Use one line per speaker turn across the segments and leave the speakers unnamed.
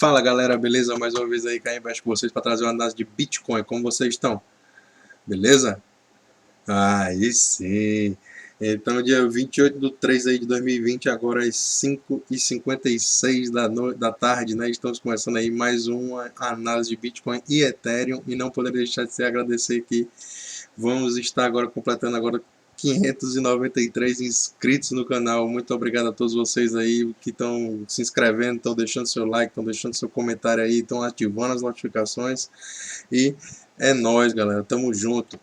Fala galera, beleza? Mais uma vez aí cá embaixo com vocês para trazer uma análise de Bitcoin. Como vocês estão? Beleza? Aí sim! Então, dia 28/3 aí de 2020, agora às 5h56 da tarde, né? Estamos começando aí mais uma análise de Bitcoin e Ethereum. E não poderia deixar de se agradecer que vamos estar agora completando agora 593 inscritos no canal. Muito obrigado a todos vocês aí que estão se inscrevendo, estão deixando seu like, estão deixando seu comentário aí, estão ativando as notificações. E é nóis, galera. Tamo junto.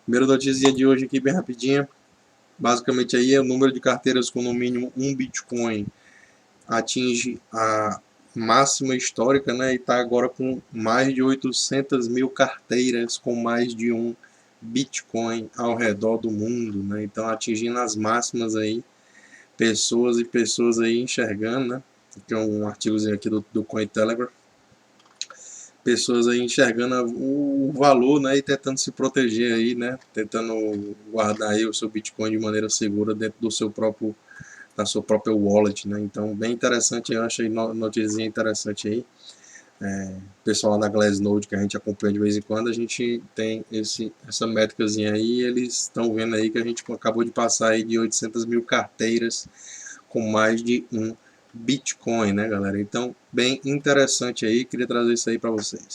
Primeira notícia de hoje aqui, bem rapidinha. Basicamente aí é o número de carteiras com no mínimo um Bitcoin atinge a máxima histórica, né? E está agora com mais de 800 mil carteiras com mais de um Bitcoin ao redor do mundo, né? Então atingindo as máximas aí, pessoas e pessoas aí enxergando, né? Tem um artigozinho aqui do Cointelegraph, pessoas aí enxergando o valor, né? E tentando se proteger aí, né? Tentando guardar aí o seu Bitcoin de maneira segura dentro do seu próprio, da sua própria wallet, né? Então bem interessante, eu achei notícia interessante aí. Pessoal da Glassnode que a gente acompanha de vez em quando, a gente tem essa métricazinha aí, e eles estão vendo aí que a gente acabou de passar aí de 800 mil carteiras com mais de um Bitcoin, né, galera? Então, bem interessante aí, queria trazer isso aí para vocês.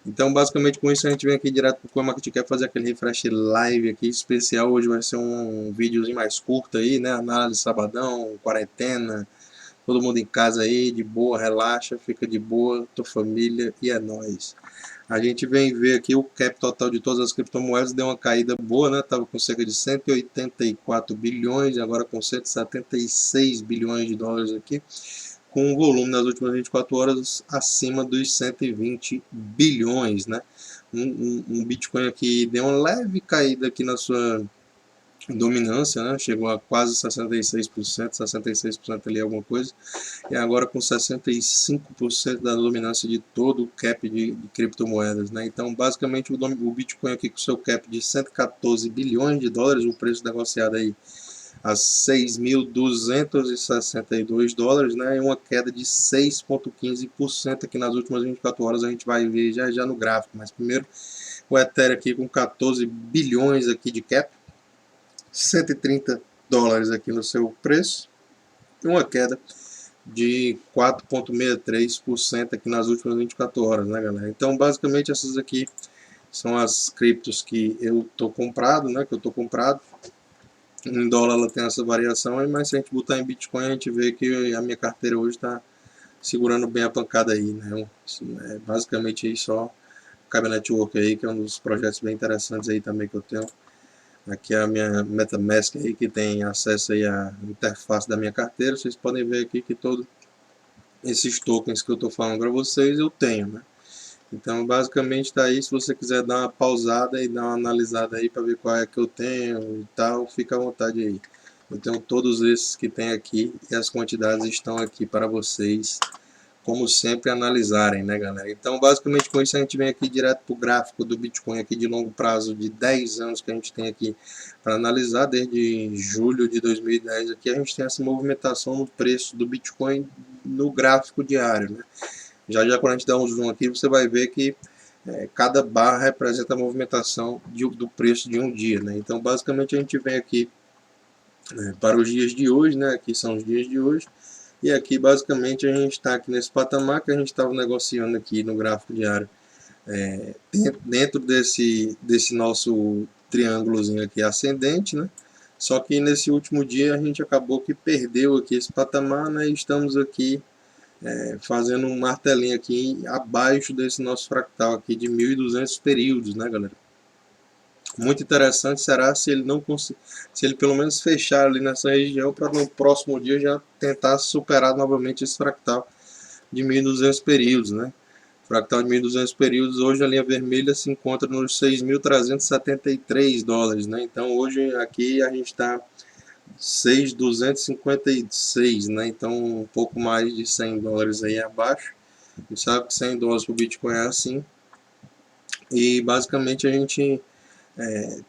Então, basicamente com isso a gente vem aqui direto para o CoinMarketCap fazer aquele refresh live aqui especial. Hoje vai ser um videozinho mais curto aí, né? Análise sabadão, quarentena, todo mundo em casa aí, de boa, relaxa, fica de boa, tua família e é nóis. A gente vem ver aqui o cap total de todas as criptomoedas, deu uma caída boa, né? Tava com cerca de 184 bilhões, agora com 176 bilhões de dólares aqui, com um volume nas últimas 24 horas acima dos 120 bilhões, né? Um Bitcoin aqui deu uma leve caída aqui na sua dominância, né? Chegou a quase 66%, 66% ali alguma coisa, e agora com 65% da dominância de todo o cap de criptomoedas, né? Então, basicamente, o Bitcoin aqui com seu cap de 114 bilhões de dólares, o preço negociado aí a 6.262 dólares, né? E uma queda de 6,15% aqui nas últimas 24 horas, a gente vai ver já no gráfico, mas primeiro o Ethereum aqui com 14 bilhões aqui de cap, 130 dólares aqui no seu preço, e uma queda de 4,63% aqui nas últimas 24 horas, né, galera? Então, basicamente, essas aqui são as criptos que eu tô comprado, né, que eu tô comprado. Em dólar ela tem essa variação aí, mas se a gente botar em Bitcoin, a gente vê que a minha carteira hoje está segurando bem a pancada aí, né? Basicamente aí só Cabe Network aí, que é um dos projetos bem interessantes aí também que eu tenho. Aqui é a minha MetaMask aí, que tem acesso aí à interface da minha carteira. Vocês podem ver aqui que todos esses tokens que eu estou falando para vocês eu tenho, né? Então basicamente está aí. Se você quiser dar uma pausada e dar uma analisada aí para ver qual é que eu tenho e tal, fica à vontade aí. Eu tenho todos esses que tem aqui e as quantidades estão aqui para vocês, como sempre, analisarem, né, galera? Então, basicamente, com isso a gente vem aqui direto para o gráfico do Bitcoin aqui de longo prazo de 10 anos que a gente tem aqui para analisar, desde julho de 2010 aqui a gente tem essa movimentação no preço do Bitcoin no gráfico diário, né? Já quando a gente dá um zoom aqui, você vai ver que cada barra representa a movimentação do preço de um dia, né? Então, basicamente, a gente vem aqui para os dias de hoje, né? Aqui são os dias de hoje. E aqui basicamente a gente está aqui nesse patamar que a gente estava negociando aqui no gráfico diário, dentro desse nosso triângulozinho aqui ascendente, né? Só que nesse último dia a gente acabou que perdeu aqui esse patamar, né? E estamos aqui fazendo um martelinho aqui abaixo desse nosso fractal aqui de 1.200 períodos, né, galera? Muito interessante será se ele não se ele pelo menos fechar ali nessa região para no próximo dia já tentar superar novamente esse fractal de 1.200 períodos, né? Fractal de 1.200 períodos, hoje a linha vermelha se encontra nos 6.373 dólares, né? Então hoje aqui a gente está 6.256, né? Então um pouco mais de 100 dólares aí abaixo. A gente sabe que 100 dólares para o Bitcoin é assim. E basicamente a gente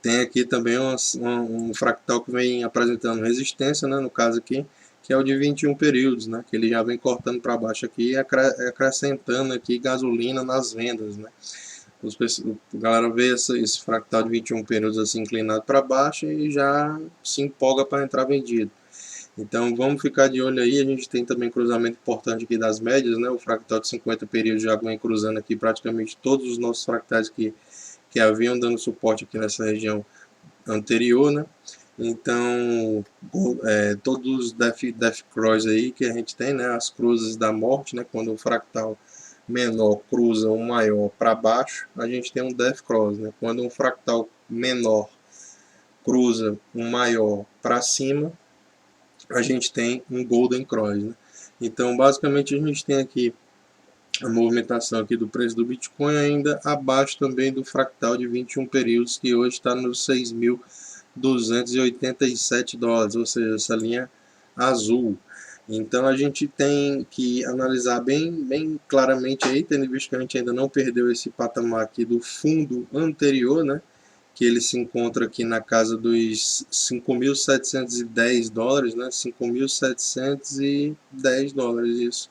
tem aqui também um fractal que vem apresentando resistência, né, no caso aqui, que é o de 21 períodos, né? Que ele já vem cortando para baixo aqui e acrescentando aqui gasolina nas vendas, né? A galera vê esse fractal de 21 períodos assim inclinado para baixo e já se empolga para entrar vendido. Então vamos ficar de olho aí. A gente tem também cruzamento importante aqui das médias, né? O fractal de 50 períodos já vem cruzando aqui praticamente todos os nossos fractais que haviam dando suporte aqui nessa região anterior, né? Então, todos os Death Cross aí que a gente tem, né? As cruzes da morte, né? Quando o fractal menor cruza um maior para baixo, a gente tem um Death Cross, né? Quando um fractal menor cruza um maior para cima, a gente tem um Golden Cross, né? Então, basicamente, a gente tem aqui a movimentação aqui do preço do Bitcoin ainda abaixo também do fractal de 21 períodos, que hoje está nos 6.287 dólares, ou seja, essa linha azul. Então a gente tem que analisar bem claramente aí, tendo visto que a gente ainda não perdeu esse patamar aqui do fundo anterior, né? Que ele se encontra aqui na casa dos 5.710 dólares, né? 5.710 dólares, isso.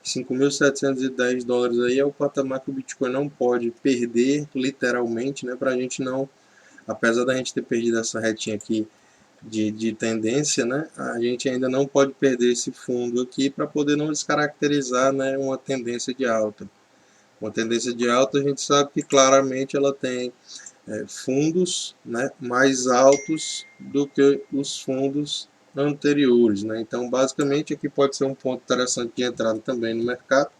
5.710 dólares aí é o patamar que o Bitcoin não pode perder, literalmente, né? Para a gente não, apesar da gente ter perdido essa retinha aqui de tendência, né? A gente ainda não pode perder esse fundo aqui para poder não descaracterizar, né, uma tendência de alta. Uma tendência de alta a gente sabe que claramente ela tem fundos, né, mais altos do que os fundos anteriores, né? Então, basicamente, aqui pode ser um ponto interessante de entrada também no mercado,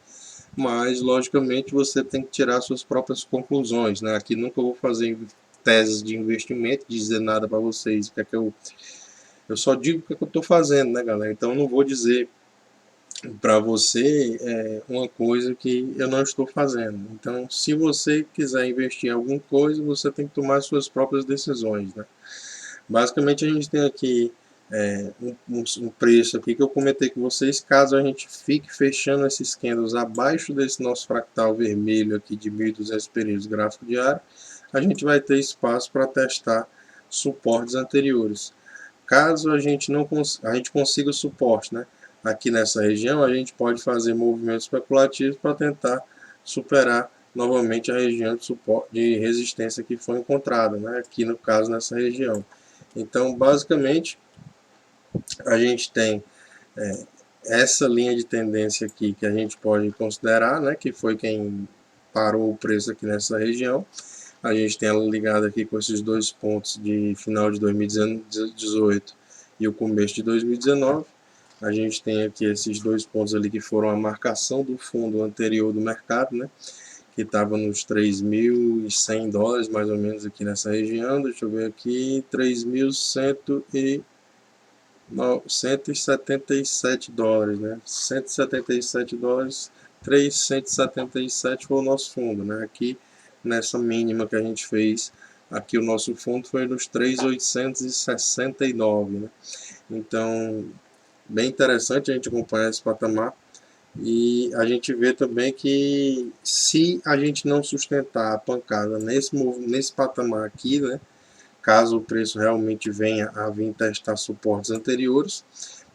mas, logicamente, você tem que tirar suas próprias conclusões, né? Aqui nunca vou fazer teses de investimento, dizer nada para vocês, o que é que eu só digo o que é que eu estou fazendo, né, galera? Então, eu não vou dizer para você uma coisa que eu não estou fazendo. Então, se você quiser investir em alguma coisa, você tem que tomar suas próprias decisões, né? Basicamente, a gente tem aqui um preço aqui que eu comentei com vocês. Caso a gente fique fechando esses candles abaixo desse nosso fractal vermelho aqui de 1.200 períodos gráfico diário, a gente vai ter espaço para testar suportes anteriores. Caso a gente não a gente consiga o suporte, né, aqui nessa região, a gente pode fazer movimentos especulativos para tentar superar novamente a região de suporte, de resistência que foi encontrada, né, aqui no caso nessa região. Então, basicamente, a gente tem essa linha de tendência aqui que a gente pode considerar, né, que foi quem parou o preço aqui nessa região. A gente tem ela ligada aqui com esses dois pontos de final de 2018 e o começo de 2019. A gente tem aqui esses dois pontos ali que foram a marcação do fundo anterior do mercado, né? Que estava nos 3.100 dólares, mais ou menos aqui nessa região. Deixa eu ver aqui, 3.177 dólares, né? 177 dólares, 377 foi o nosso fundo, né? Aqui nessa mínima que a gente fez, aqui o nosso fundo foi nos 3.869, né? Então, bem interessante a gente acompanhar esse patamar. E a gente vê também que se a gente não sustentar a pancada nesse patamar aqui, né, caso o preço realmente venha a vir testar suportes anteriores,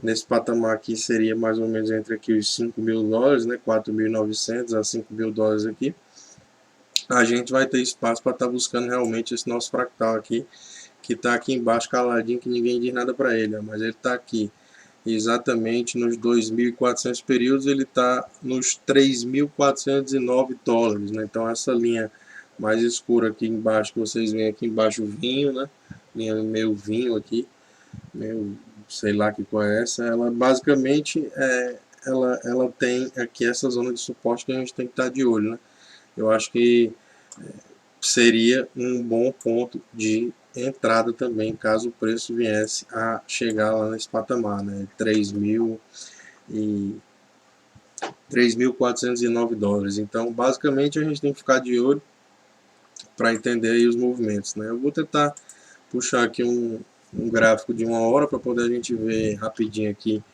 nesse patamar aqui seria mais ou menos entre aqui os 5.000 dólares, né, 4.900 a 5.000 dólares aqui, a gente vai ter espaço para estar buscando realmente esse nosso fractal aqui, que está aqui embaixo caladinho, que ninguém diz nada para ele, mas ele está aqui exatamente nos 2.400 períodos, ele está nos 3.409 dólares, né? Então essa linha mais escura aqui embaixo, que vocês veem aqui embaixo, o vinho, né? Linha meio vinho aqui, meio, sei lá que cor é essa, ela basicamente ela tem aqui essa zona de suporte que a gente tem que estar de olho, né? Eu acho que seria um bom ponto de entrada também, caso o preço viesse a chegar lá nesse patamar, né? 3.409 dólares. Então, basicamente, a gente tem que ficar de olho para entender aí os movimentos, né? Eu vou tentar puxar aqui um gráfico de 1 hora para poder a gente ver rapidinho aqui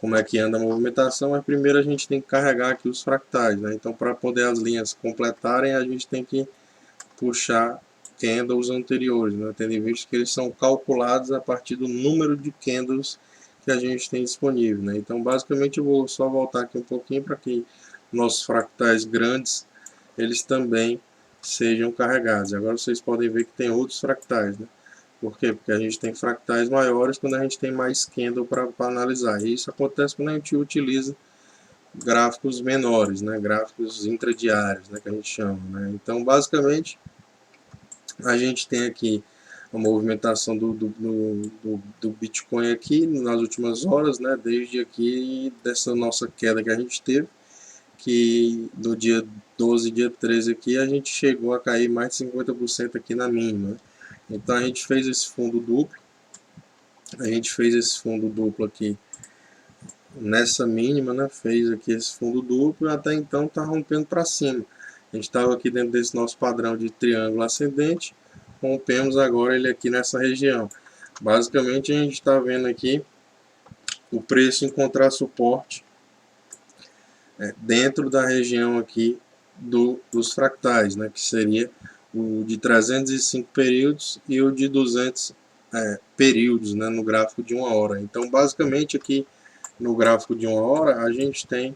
como é que anda a movimentação, mas primeiro a gente tem que carregar aqui os fractais, né? Então, para poder as linhas completarem, a gente tem que puxar candles anteriores, né? Tendo em vista que eles são calculados a partir do número de candles que a gente tem disponível, né? Então, basicamente, eu vou só voltar aqui um pouquinho para que nossos fractais grandes, eles também sejam carregados. Agora vocês podem ver que tem outros fractais, né? Por quê? Porque a gente tem fractais maiores quando a gente tem mais candle para analisar. E isso acontece quando a gente utiliza gráficos menores, né? Gráficos intradiários, né? Que a gente chama, né? Então, basicamente, a gente tem aqui a movimentação do Bitcoin aqui nas últimas horas, né? Desde aqui dessa nossa queda que a gente teve, que no dia 12, dia 13 aqui, a gente chegou a cair mais de 50% aqui na mínima. Então a gente fez esse fundo duplo, aqui nessa mínima, né? Fez aqui esse fundo duplo e até então está rompendo para cima. A gente estava aqui dentro desse nosso padrão de triângulo ascendente, rompemos agora ele aqui nessa região. Basicamente a gente está vendo aqui o preço encontrar suporte dentro da região aqui dos fractais, né, que seria o de 305 períodos e o de 200 períodos, né, no gráfico de 1 hora. Então, basicamente aqui no gráfico de 1 hora a gente tem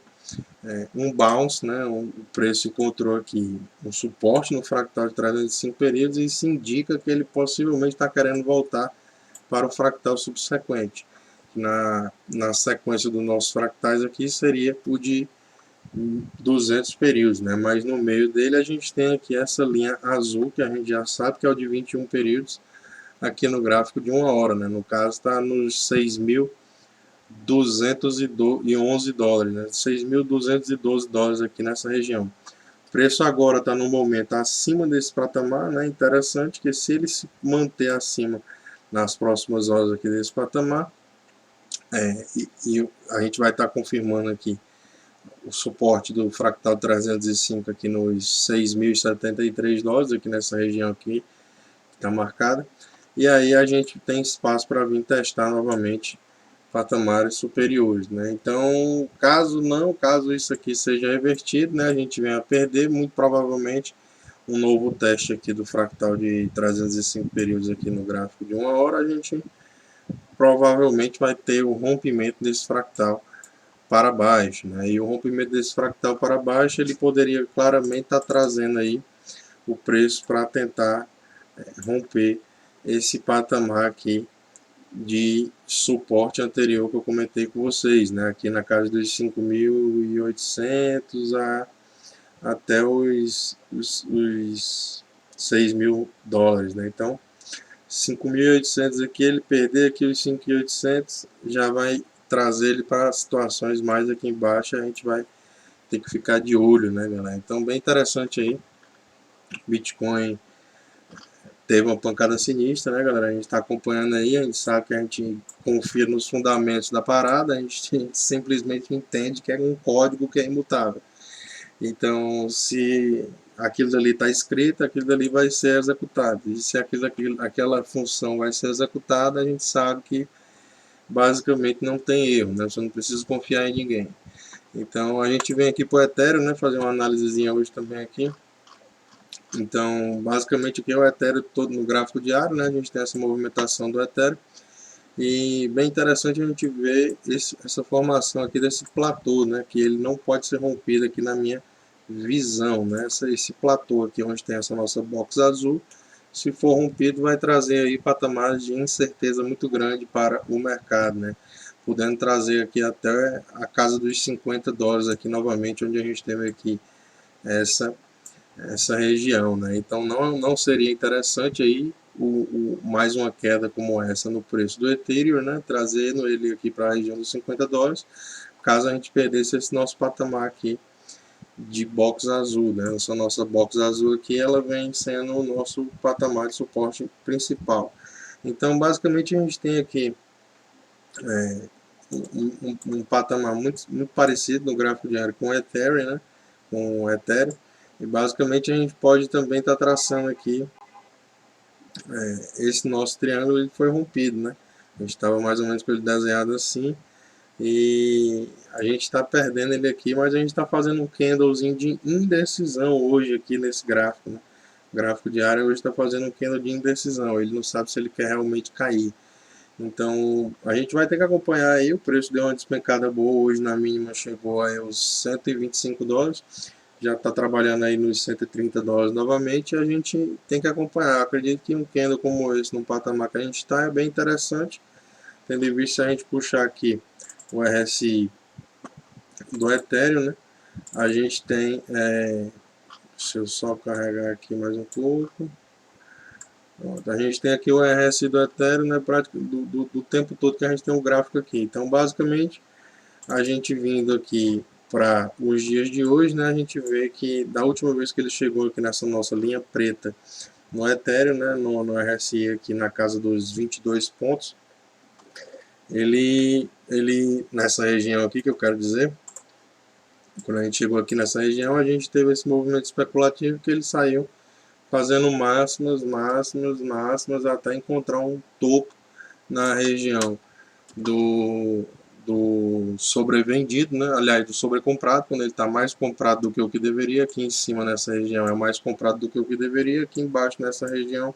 um bounce, né, o preço encontrou aqui um suporte no fractal de 305 períodos e isso indica que ele possivelmente está querendo voltar para o fractal subsequente. Na sequência dos nossos fractais aqui seria o de 200 períodos, né? Mas no meio dele a gente tem aqui essa linha azul que a gente já sabe que é o de 21 períodos aqui no gráfico de 1 hora, né? No caso está nos 6.211 dólares, né? 6.212 dólares aqui nessa região. O preço agora está no momento acima desse patamar, né? Interessante que se ele se manter acima nas próximas horas aqui desse patamar, e a gente vai estar confirmando aqui o suporte do fractal 305 aqui nos 6.073 dólares, aqui nessa região aqui, que está marcada. E aí a gente tem espaço para vir testar novamente patamares superiores, né? Então, caso isso aqui seja revertido, né, a gente venha a perder, muito provavelmente um novo teste aqui do fractal de 305 períodos aqui no gráfico de 1 hora, a gente provavelmente vai ter o rompimento desse fractal para baixo, né? E o rompimento desse fractal para baixo, ele poderia claramente estar trazendo aí o preço para tentar romper esse patamar aqui de suporte anterior que eu comentei com vocês, né? Aqui na casa dos 5.800 até os 6.000 dólares, né? Então, 5.800 aqui, ele perder aqui os 5.800 já vai trazer ele para situações mais aqui embaixo, a gente vai ter que ficar de olho, né, galera? Então, bem interessante aí. Bitcoin teve uma pancada sinistra, né, galera? A gente está acompanhando aí, a gente sabe que a gente confia nos fundamentos da parada, a gente simplesmente entende que é um código que é imutável. Então, se aquilo dali está escrito, aquilo dali vai ser executado. E se aquela função vai ser executada, a gente sabe que basicamente não tem erro, né? Você não precisa confiar em ninguém. Então a gente vem aqui para o Ethereum, né? Fazer uma análisezinha hoje também aqui. Então basicamente aqui é o Ethereum todo no gráfico diário, né? A gente tem essa movimentação do Ethereum. E bem interessante a gente ver essa formação aqui desse platô, né? Que ele não pode ser rompido aqui na minha visão, né? Esse platô aqui onde tem essa nossa box azul, se for rompido vai trazer aí patamares de incerteza muito grande para o mercado, né? Podendo trazer aqui até a casa dos 50 dólares aqui novamente, onde a gente teve aqui essa região, né? Então não seria interessante aí mais uma queda como essa no preço do Ethereum, né? Trazendo ele aqui para a região dos 50 dólares, caso a gente perdesse esse nosso patamar aqui de box azul, né? Essa nossa box azul aqui, ela vem sendo o nosso patamar de suporte principal. Então, basicamente, a gente tem aqui um patamar muito parecido no gráfico diário com o Ethereum, né? Com o Ethereum. E basicamente a gente pode também estar traçando aqui esse nosso triângulo, ele foi rompido, né? A gente estava mais ou menos com ele desenhado assim. E a gente está perdendo ele aqui, mas a gente está fazendo um candlezinho de indecisão hoje aqui nesse gráfico, né? O gráfico diário hoje está fazendo um candle de indecisão, ele não sabe se ele quer realmente cair. Então a gente vai ter que acompanhar aí. O preço deu uma despencada boa hoje, na mínima chegou aí aos 125 dólares, já está trabalhando aí nos 130 dólares novamente, e a gente tem que acompanhar. Acredito que um candle como esse, no patamar que a gente está, é bem interessante, tendo em vista, se a gente puxar aqui o RSI do Ethereum, né? A gente tem, deixa eu só carregar aqui mais um pouco. Pronto, a gente tem aqui o RSI do Ethereum, né, do tempo todo que a gente tem um gráfico aqui. Então, basicamente, a gente vindo aqui para os dias de hoje, né, a gente vê que da última vez que ele chegou aqui nessa nossa linha preta no Ethereum, né, no RSI aqui na casa dos 22 pontos, ele nessa região aqui que eu quero dizer, quando a gente chegou aqui nessa região, a gente teve esse movimento especulativo que ele saiu fazendo máximas, máximas, máximas, até encontrar um topo na região do sobrevendido, né? Aliás, do sobrecomprado, quando ele está mais comprado do que o que deveria. Aqui em cima nessa região é mais comprado do que o que deveria, aqui embaixo nessa região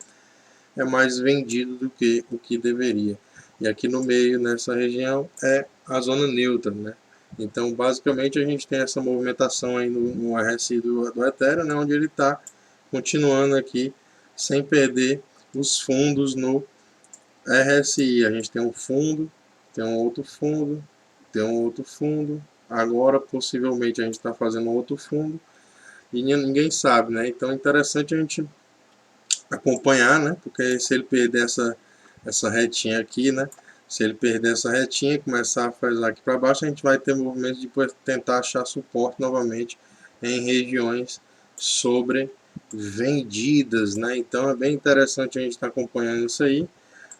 é mais vendido do que o que deveria. E aqui no meio, nessa região, é a zona neutra, né? Então, basicamente, a gente tem essa movimentação aí no RSI do Ethereum, né? Onde ele está continuando aqui sem perder os fundos no RSI. A gente tem um fundo, tem um outro fundo, tem um outro fundo. Agora, possivelmente, a gente está fazendo outro fundo e ninguém sabe, né? Então, é interessante a gente acompanhar, né? Porque se ele perder essa retinha aqui, né? Se ele perder essa retinha e começar a fazer aqui para baixo, a gente vai ter movimentos de tentar achar suporte novamente em regiões sobrevendidas, né? Então é bem interessante a gente estar acompanhando isso aí.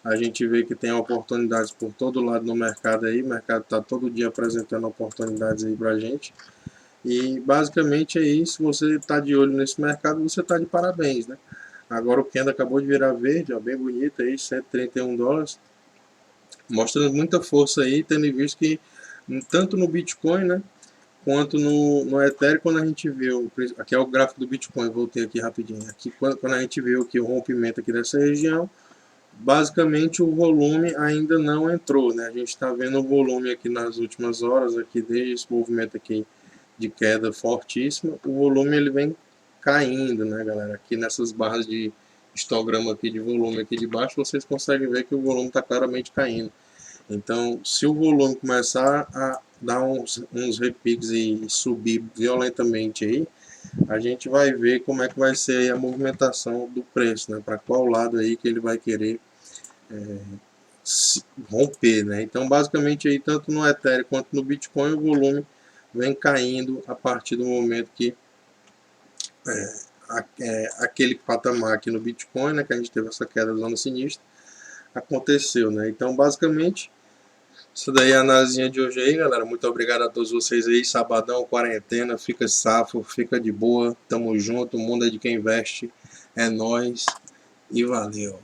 A gente vê que tem oportunidades por todo lado no mercado aí. O mercado está todo dia apresentando oportunidades aí para a gente. E basicamente é isso. Você está de olho nesse mercado, você está de parabéns, né? Agora o Kenda acabou de virar verde, ó, bem bonito aí, 131 dólares. Mostrando muita força aí, tendo em vista que tanto no Bitcoin, né, quanto no Ethereum, quando a gente viu, aqui é o gráfico do Bitcoin, voltei aqui rapidinho, aqui quando a gente viu que o rompimento aqui dessa região, basicamente o volume ainda não entrou, né, a gente está vendo o volume aqui nas últimas horas, aqui desde esse movimento aqui de queda fortíssima, o volume ele vem caindo, né, galera, aqui nessas barras de histograma aqui de volume aqui de baixo, vocês conseguem ver que o volume está claramente caindo. Então, se o volume começar a dar uns repiques e subir violentamente aí, a gente vai ver como é que vai ser aí a movimentação do preço, né? Para qual lado aí que ele vai querer romper, né? Então, basicamente aí tanto no Ethereum quanto no Bitcoin o volume vem caindo a partir do momento que aquele patamar aqui no Bitcoin, né, que a gente teve essa queda zona sinistra, aconteceu, né? Então, basicamente isso daí é a analisinha de hoje aí, galera. Muito obrigado a todos vocês aí. Sabadão, quarentena, fica safo, fica de boa. Tamo junto. O mundo é de quem investe. É nóis e valeu.